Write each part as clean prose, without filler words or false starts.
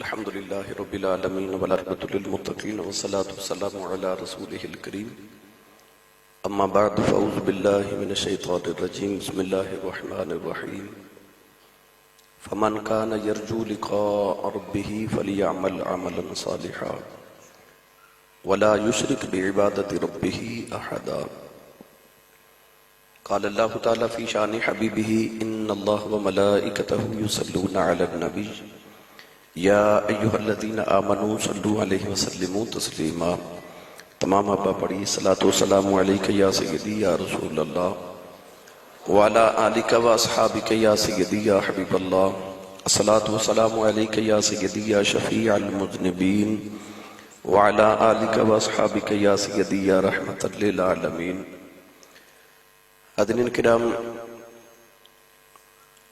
الحمد لله رب العالمين والعاقبة للمتقين والصلاة والسلام على رسوله الكريم أما بعد فأعوذ بالله من الشيطان الرجيم بسم الله الرحمن الرحيم فمن كان يرجو لقاء ربه فليعمل عملا صالحا ولا يشرك بعبادة ربه أحدا قال الله تعالى في شان حبيبه إن الله وملائكته يصلون على النبي یا ایہا الذین آمنوا صلوا علیہ وسلموا تسلیما. تمام ابا پڑھی الصلاۃ والسلام علیک یا سیدی یا رسول اللہ وعلی آلک و اصحابک یا سیدی یا حبیب اللہ. الصلاۃ والسلام علیک یا سیدی یا شفیع المذنبین وعلی آلک و اصحابک یا سیدی یا رحمت للعالمین. حاضرین کرام،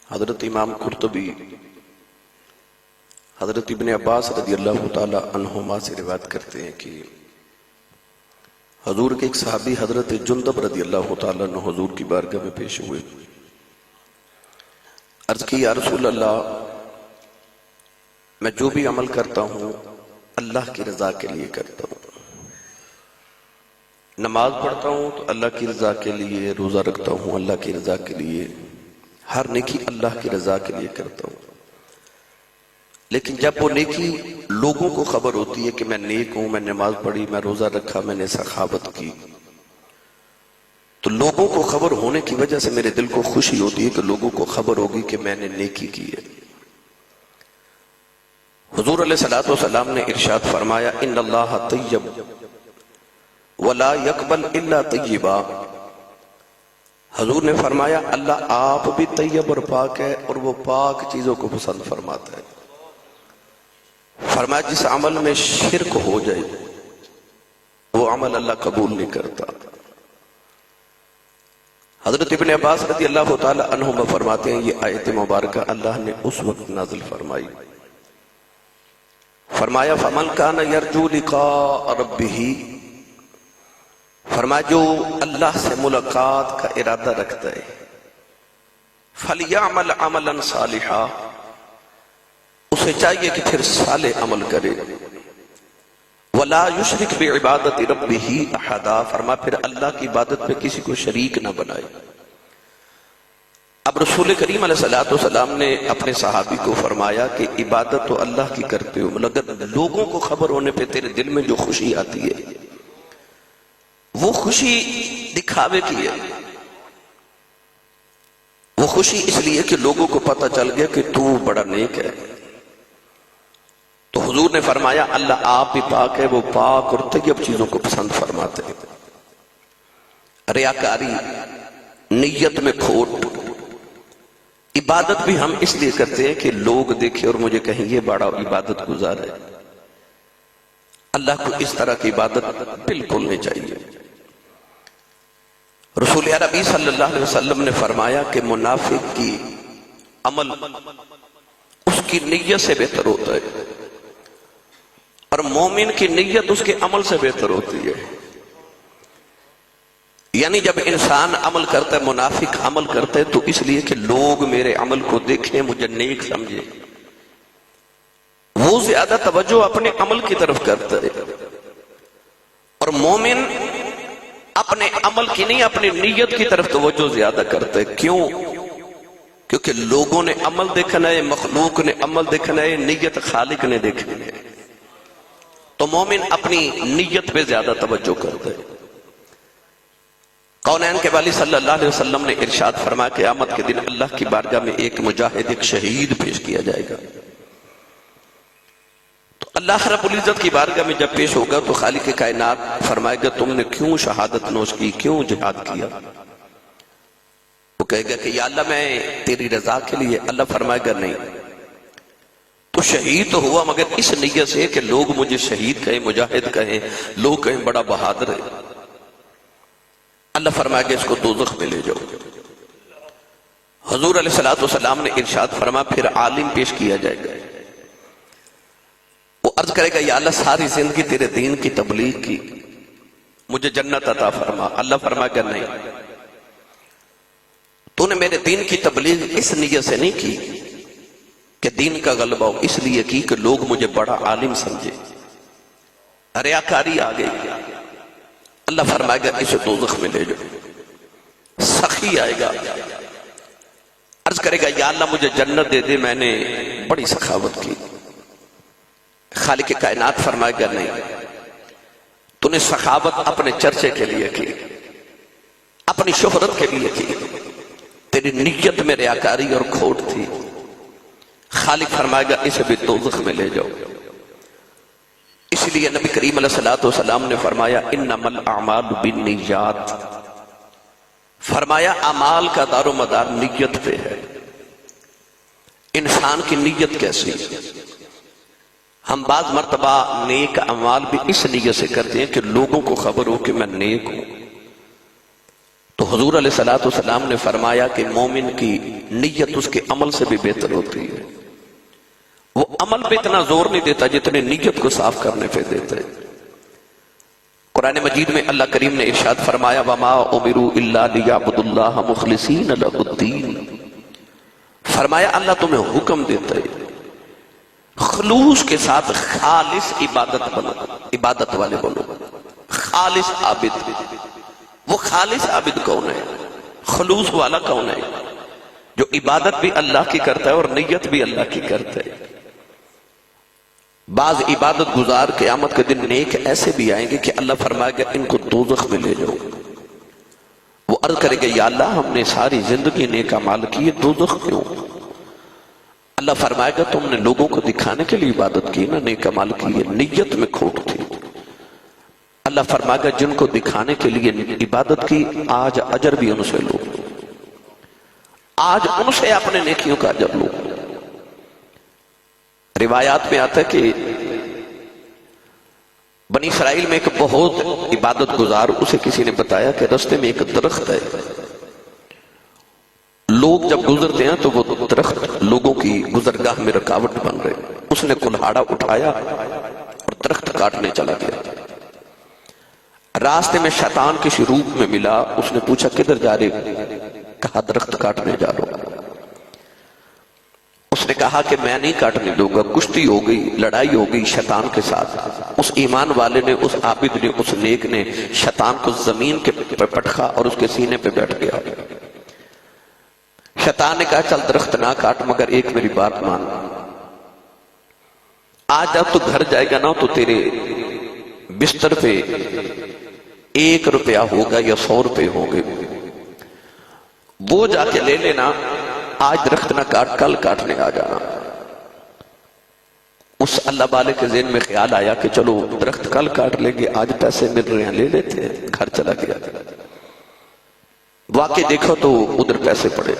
حضرت امام قرطبی حضرت ابن عباس رضی اللہ تعالی عنہما سے روایت کرتے ہیں کہ حضور کے ایک صحابی حضرت جندب رضی اللہ تعالی عنہ حضور کی بارگاہ میں پیش ہوئے. عرض کی یا رسول اللہ، میں جو بھی عمل کرتا ہوں اللہ کی رضا کے لیے کرتا ہوں. نماز پڑھتا ہوں تو اللہ کی رضا کے لیے، روزہ رکھتا ہوں اللہ کی رضا کے لیے، ہر نیکی اللہ کی رضا کے لیے کرتا ہوں. لیکن جب وہ نیکی لوگوں کو خبر ہوتی ہے کہ میں نیک ہوں، میں نماز پڑھی، میں روزہ رکھا، میں نے سخاوت کی، تو لوگوں کو خبر ہونے کی وجہ سے میرے دل کو خوشی ہوتی ہے کہ لوگوں کو خبر ہوگی کہ میں نے نیکی کی ہے. حضور علیہ الصلوۃ نے ارشاد فرمایا ان اللہ طیب ولا يقبل الا طیبا. حضور نے فرمایا اللہ آپ بھی طیب اور پاک ہے اور وہ پاک چیزوں کو پسند فرماتا ہے. فرمایا جس عمل میں شرک ہو جائے وہ عمل اللہ قبول نہیں کرتا. حضرت ابن عباس رضی اللہ تعالی عنہما فرماتے ہیں یہ آیت مبارکہ اللہ نے اس وقت نازل فرمائی. فرمایا فمن کان یرجو لقاء ربہ، فرمایا جو اللہ سے ملاقات کا ارادہ رکھتا ہے فلیعمل عملا صالحا، اسے چاہیے کہ پھر صالح عمل کرے. وَلَا يُشْرِكْ بِعِبَادَةِ رَبِّهِ أَحَدًا، فرما پھر اللہ کی عبادت پہ کسی کو شریک نہ بنائے. اب رسول کریم علیہ السلام نے اپنے صحابی کو فرمایا کہ عبادت تو اللہ کی کرتے ہو، مگر لوگوں کو خبر ہونے پہ تیرے دل میں جو خوشی آتی ہے وہ خوشی دکھاوے کی ہے. وہ خوشی اس لیے کہ لوگوں کو پتہ چل گیا کہ تو بڑا نیک ہے. تو حضور نے فرمایا اللہ آپ بھی پاک ہے، وہ پاک اور طیب چیزوں کو پسند فرماتے ہیں. ریاکاری، نیت میں کھوٹ، عبادت بھی ہم اس لیے کرتے ہیں کہ لوگ دیکھیں اور مجھے کہیں یہ بڑا عبادت گزار ہے. اللہ کو اس طرح کی عبادت بالکل نہیں چاہیے. رسول عربی صلی اللہ علیہ وسلم نے فرمایا کہ منافق کی عمل اس کی نیت سے بہتر ہوتا ہے اور مومن کی نیت اس کے عمل سے بہتر ہوتی ہے. یعنی جب انسان عمل کرتا ہے، منافق عمل کرتا ہے تو اس لیے کہ لوگ میرے عمل کو دیکھیں، مجھے نیک سمجھے، وہ زیادہ توجہ اپنے عمل کی طرف کرتا ہے. اور مومن اپنے عمل کی نہیں، اپنی نیت کی طرف توجہ زیادہ کرتا ہے. کیوں؟ کیونکہ لوگوں نے عمل دیکھنا ہے، مخلوق نے عمل دیکھنا ہے، نیت خالق نے دیکھنی ہے. تو مومن اپنی نیت پہ زیادہ توجہ کرتا ہے. کونین کے والی صلی اللہ علیہ وسلم نے ارشاد فرمایا کہ قیامت کے دن اللہ کی بارگاہ میں ایک مجاہد، ایک شہید پیش کیا جائے گا. تو اللہ رب العزت کی بارگاہ میں جب پیش ہوگا تو خالق کائنات فرمائے گا تم نے کیوں شہادت نوش کی، کیوں جہاد کیا؟ وہ کہے گا کہ یا اللہ میں تیری رضا کے لیے. اللہ فرمائے گا نہیں، تو شہید تو ہوا مگر اس نیت سے کہ لوگ مجھے شہید کہیں، مجاہد کہیں، لوگ کہیں بڑا بہادر ہے. اللہ فرمائے گا اس کو دوزخ میں لے جاؤ. حضور علیہ السلام نے ارشاد فرمایا پھر عالم پیش کیا جائے گا. وہ عرض کرے گا یا اللہ ساری زندگی تیرے دین کی تبلیغ کی، مجھے جنت عطا فرما. اللہ فرمائے گا نہیں، تو نے میرے دین کی تبلیغ اس نیت سے نہیں کی کہ دین کا غلبہ ہو، اس لیے کی کہ لوگ مجھے بڑا عالم سمجھے، ریاکاری آ گئی۔ اللہ فرمائے گا اسے دوزخ میں لے جاؤ۔ سخی آئے گا، عرض کرے گا یا اللہ مجھے جنت دے دے، میں نے بڑی سخاوت کی۔ خالق کائنات فرمائے گا نہیں، تو نے سخاوت اپنے چرچے کے لیے کی، اپنی شہرت کے لیے کی، تیری نیت میں ریاکاری اور کھوٹ تھی۔ خالق فرمائے گا اسے بھی دوزخ میں لے جاؤ۔ اس لیے نبی کریم علیہ السلام نے فرمایا انما الاعمال بالنیات، فرمایا اعمال کا دار و مدار نیت پہ ہے۔ انسان کی نیت کیسی؟ ہم بعض مرتبہ نیک اعمال بھی اس نیت سے کرتے ہیں کہ لوگوں کو خبر ہو کہ میں نیک ہوں۔ تو حضور علیہ السلام نے فرمایا کہ مومن کی نیت اس کے عمل سے بھی بہتر ہوتی ہے۔ وہ عمل پہ اتنا زور نہیں دیتا جتنے نیت کو صاف کرنے پہ دیتا ہے۔ قرآن مجید میں اللہ کریم نے ارشاد فرمایا وَمَا أُمِرُوا إِلَّا لِيَعْبُدُوا اللَّهَ مُخْلِصِينَ لَهُ الدِّينَ، فرمایا اللہ تمہیں حکم دیتا ہے خلوص کے ساتھ خالص عبادت بنو، عبادت والے بنو، خالص عابد۔ وہ خالص عابد کون ہے؟ خلوص والا کون ہے؟ جو عبادت بھی اللہ کی کرتا ہے اور نیت بھی اللہ کی کرتا ہے۔ بعض عبادت گزار قیامت کے دن نیک ایسے بھی آئیں گے کہ اللہ فرمائے گا ان کو دوزخ میں لے جاؤ۔ وہ عرض کرے گا یا اللہ ہم نے ساری زندگی نیک اعمال کیے، دوزخ کیوں؟ اللہ فرمائے گا تم نے لوگوں کو دکھانے کے لیے عبادت کی نا، نیک اعمال کیے، نیت میں کھوٹ تھی۔ اللہ فرمائے گا جن کو دکھانے کے لیے عبادت کی آج اجر بھی ان سے لو، آج ان سے اپنے نیکیوں کا اجر لو۔ روایات میں آتا ہے کہ بنی اسرائیل میں ایک بہت عبادت گزار، اسے کسی نے بتایا کہ رستے میں ایک درخت ہے، لوگ جب گزرتے ہیں تو وہ درخت لوگوں کی گزرگاہ میں رکاوٹ بن رہے۔ اس نے کلہاڑا اٹھایا اور درخت کاٹنے چلا گیا۔ راستے میں شیطان کسی روپ میں ملا، اس نے پوچھا کدھر جا رہے؟ کہا درخت کاٹنے جا رہا ہوں۔ اس نے کہا کہ میں نہیں کاٹنے دوں گا۔ کشتی ہو گئی، لڑائی ہو گئی شیطان کے ساتھ۔ اس ایمان والے نے، اس عابد نے، اس نیک نے شیطان کو زمین کے پٹخا اور اس کے سینے پہ بیٹھ گیا۔ شیطان نے کہا چل درخت نہ کاٹ مگر ایک میری بات مان، آج جب تو گھر جائے گا نا تو تیرے بستر پہ 1 روپیہ ہوگا یا 100 روپے ہوں گے، وہ جا کے لے لینا، آج درخت نہ کاٹ کل کاٹنے آ جانا۔ اس اللہ والے کے ذہن میں خیال آیا کہ چلو درخت کل کاٹ لیں گے، آج پیسے مل رہے ہیں لے لیتے ہیں۔ گھر چلا گیا، واقعی دیکھو تو ادھر پیسے پڑے،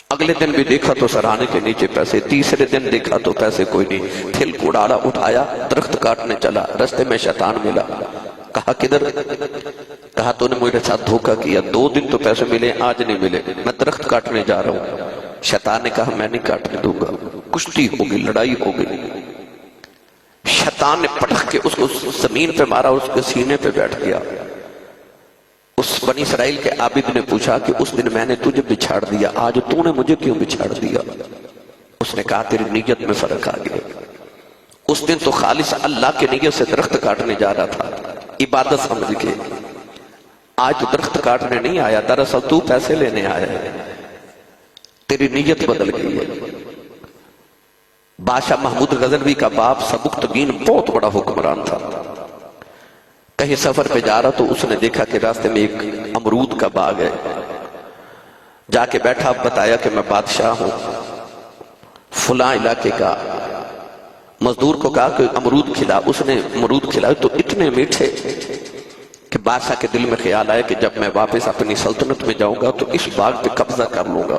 اگلے دن بھی دیکھا تو سرانے کے نیچے پیسے، تیسرے دن دیکھا تو پیسے کوئی نہیں۔ تھل کوڑاڑا اٹھایا، درخت کاٹنے چلا، رستے میں شیطان ملا، کہا کدھر؟ کہا تو نے مجھے ساتھ دھوکہ کیا، 2 دن تو پیسے ملے، آج نہیں ملے، میں درخت کاٹنے جا رہا ہوں۔ شیطان نے کہا میں نہیں کاٹنے دوں گا۔ کشتی ہو گئی، لڑائی ہو گئی، شیطان نے پٹخ کے اس کو زمین پہ مارا، اس کے سینے پہ بیٹھ گیا۔ اس بنی اسرائیل کے عابد نے پوچھا کہ اس دن میں نے تجھے بچھاڑ دیا، آج تو نے مجھے کیوں بچھاڑ دیا؟ اس نے کہا تیری نیت میں فرق آ گیا، اس دن تو خالص اللہ کے نیت سے درخت کاٹنے جا رہا تھا، عبادت سمجھ کے، آج تو درخت کاٹنے نہیں آیا، دراصل تو پیسے لینے آیا ہے، تیری نیت بدل گئی ہے۔ بادشاہ محمود غزنوی کا باپ سبکتگین بہت بڑا حکمران تھا، کہیں سفر پہ جا رہا تو اس نے دیکھا کہ راستے میں ایک امرود کا باغ ہے، جا کے بیٹھا، بتایا کہ میں بادشاہ ہوں فلاں علاقے کا۔ مزدور کو کہا کہ امرود کھلا، اس نے امرود کھلائے تو اتنے میٹھے کہ بادشاہ کے دل میں خیال آیا کہ جب میں واپس اپنی سلطنت میں جاؤں گا تو اس باغ پہ قبضہ کر لوں گا،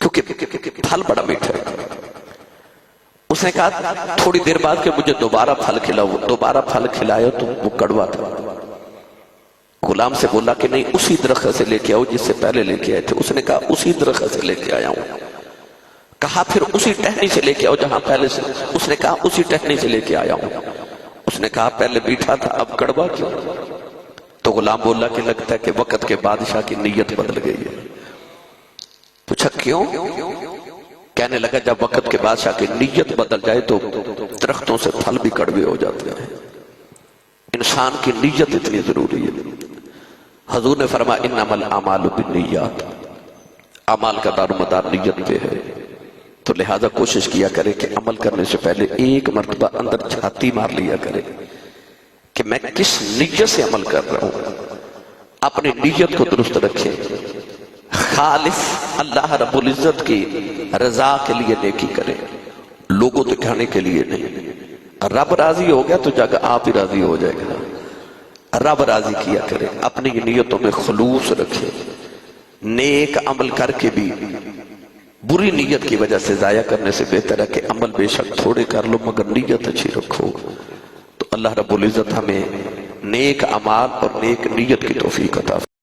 کیونکہ پھل بڑا میٹھا ہے۔ اس نے کہا تھوڑی دیر بعد کہ مجھے دوبارہ پھل کھلاؤ، دوبارہ پھل کھلایا تو وہ کڑوا تھا۔ غلام سے بولا کہ نہیں اسی درخت سے لے کے آؤ جس سے پہلے لے کے آئے تھے۔ اس نے کہا اسی درخت سے لے کے آیا ہوں۔ کہا پھر اسی ٹہنی سے لے کے آؤ جہاں پہلے سے۔ اس نے کہا اسی ٹہنی سے لے کے آیا ہوں۔ اس نے کہا پہلے میٹھا تھا اب کڑوا کیوں؟ تو غلام بولا کہ لگتا ہے کہ وقت کے بادشاہ کی نیت بدل گئی ہے۔ پوچھا کیوں؟ کہنے لگا جب وقت کے بادشاہ کی نیت بدل جائے تو درختوں سے پھل بھی کڑوے ہو جاتے ہیں. انسان کی نیت اتنی ضروری ہے. حضور نے فرمایا انما الاعمال بالنیات، اعمال کا دار و مدار نیت پہ ہے. تو لہذا کوشش کیا کرے کہ عمل کرنے سے پہلے ایک مرتبہ اندر جھاتی مار لیا کرے کہ میں کس نیت سے عمل کر رہا ہوں. اپنی نیت کو درست رکھے، خالص اللہ رب العزت کی رضا کے لیے نیکی کرے، لوگوں دکھانے کے لیے نہیں. رب راضی ہو گیا تو جگہ آپ ہی راضی ہو جائے گا. رب راضی کیا کرے، اپنی نیتوں میں خلوص رکھے. نیک عمل کر کے بھی بری نیت کی وجہ سے ضائع کرنے سے بہتر ہے کہ عمل بے شک تھوڑے کر لو مگر نیت اچھی رکھو. تو اللہ رب العزت ہمیں نیک اعمال اور نیک نیت کی توفیق عطا فرمائے.